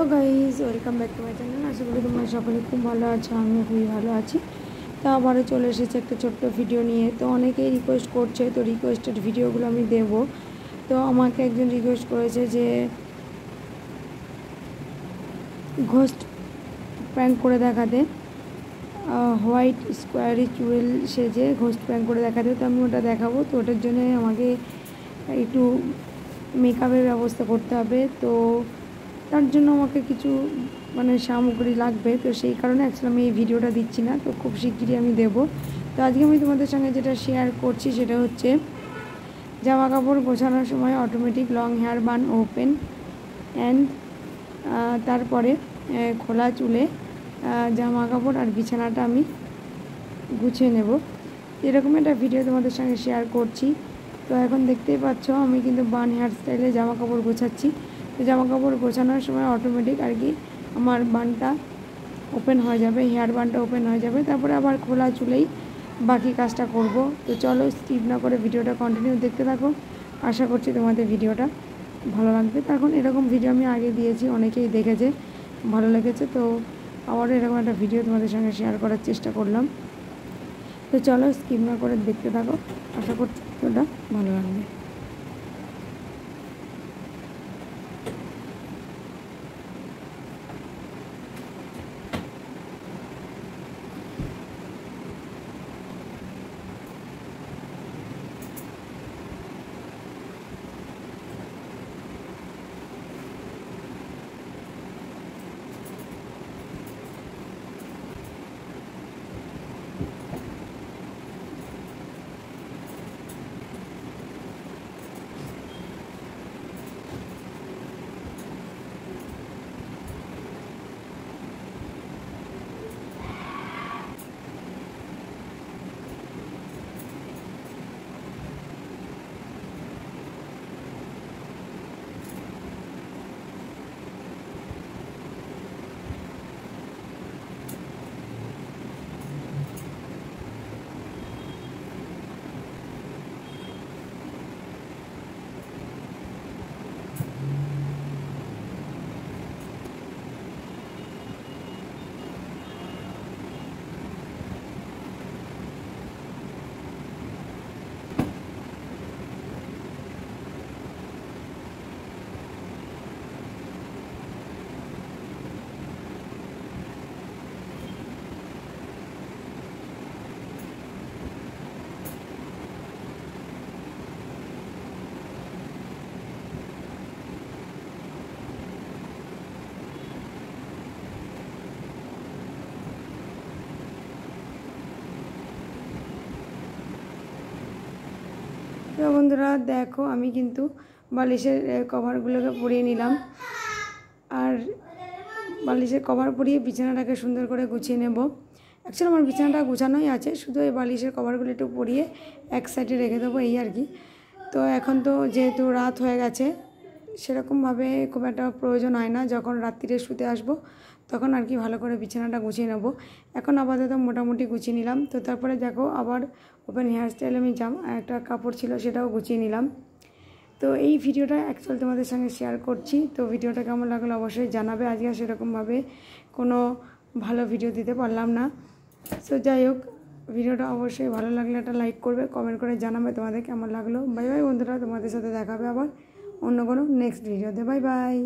Hello guys welcome back to my channel. आशा करी तुम्हारा सकले खूब भालो आछो, आमिও খুবই ভালো আছি। তো আবারও চলে এসেছে একটা ছোট্ট ভিডিও নিয়ে। তো অনেকেই রিকোয়েস্ট করছে, তো রিকোয়েস্টেড ভিডিওগুলো আমি দেব। তো আমাকে একজন রিকোয়েস্ট করেছে যে ঘোস্ট প্র্যাঙ্ক করে দেখাতে, হোয়াইট স্কোয়ারি চুড়েল সেজে ঘোস্ট প্র্যাঙ্ক করে দেখাতে। তো আমি ওটা দেখাবো। তো ওটার জন্য আমাকে একটু মেকআপের ব্যবস্থা করতে হবে। তো তার জন্য আমাকে কিছু সামগ্রী লাগবে। তো সেই কারণে অ্যাকচুয়ালি আমি এই ভিডিওটা দিচ্ছি না, তো খুব শিগগিরই আমি দেব। তো আজকে আমি তোমাদের সঙ্গে যেটা শেয়ার করছি সেটা হচ্ছে জামা কাপড় গোছানোর সময় automatic long hair bun open and তারপরে খোলা চুলে জামা কাপড় আর বিছানাটা আমি গুছিয়ে নেব। এরকম একটা ভিডিও তোমাদের সঙ্গে শেয়ার করছি। তো এখন দেখতেই পাচ্ছ আমি কিন্তু বান হেয়ার স্টাইলে জামা কাপড় গোছাচ্ছি। তো জামা কাপড় গোছানোর সময় অটোমেটিক আর কি আমার বানটা ওপেন হয়ে যাবে, হেয়ার বানটা ওপেন হয়ে যাবে। তারপরে আবার খোলা চুলেই বাকি কাজটা করব। তো চলো স্কিপ না করে ভিডিওটা কন্টিনিউ দেখতে থাকো। আশা করছি তোমাদের ভিডিওটা ভালো লাগবে। তখন এরকম ভিডিও আমি আগে দিয়েছি, অনেকেই দেখেছে, ভালো লেগেছে। তো আবারও এরকম একটা ভিডিও তোমাদের সঙ্গে শেয়ার করার চেষ্টা করলাম। তো চলো স্কিপ না করে দেখতে থাকো, আশা করছি ভিডিওটা ভালো লাগবে। তো বন্ধুরা দেখো আমি কিন্তু বালিশের কভারগুলোকে পরিয়ে নিলাম, আর বালিশের কভার পরিয়ে বিছানাটাকে সুন্দর করে গুছিয়ে নেব। অ্যাকচুয়ালি আমার বিছানাটা গুছানোই আছে, শুধু এই বালিশের কভারগুলো একটু পরিয়ে এক সাইডে রেখে দেবো, এই আর কি। তো এখন তো যেহেতু রাত হয়ে গেছে, সেরকমভাবে খুব একটা প্রয়োজন হয় না। যখন রাত্রিরে শুতে আসবো তখন আর কি ভালো করে বিছানাটা গুছিয়ে নেব। এখন আপাতত মোটামুটি গুছিয়ে নিলাম। তো তারপরে দেখো আবার ওপেন হেয়ার স্টাইল আমি একটা কাপড় ছিল সেটাও গুছিয়ে নিলাম। তো এই ভিডিওটা অ্যাকচুয়ালি তোমাদের সঙ্গে শেয়ার করছি। তো ভিডিওটা কেমন লাগলো অবশ্যই জানাবে। আজকে সেরকমভাবে কোনো ভালো ভিডিও দিতে পারলাম না। সো যাই হোক, ভিডিওটা অবশ্যই ভালো লাগলে একটা লাইক করবে, কমেন্ট করে জানাবে তোমাদের কেমন লাগলো। বাই বাই বন্ধুরা, তোমাদের সাথে দেখাবে আবার অন্য কোনো নেক্সট ভিডিওতে। Bye bye.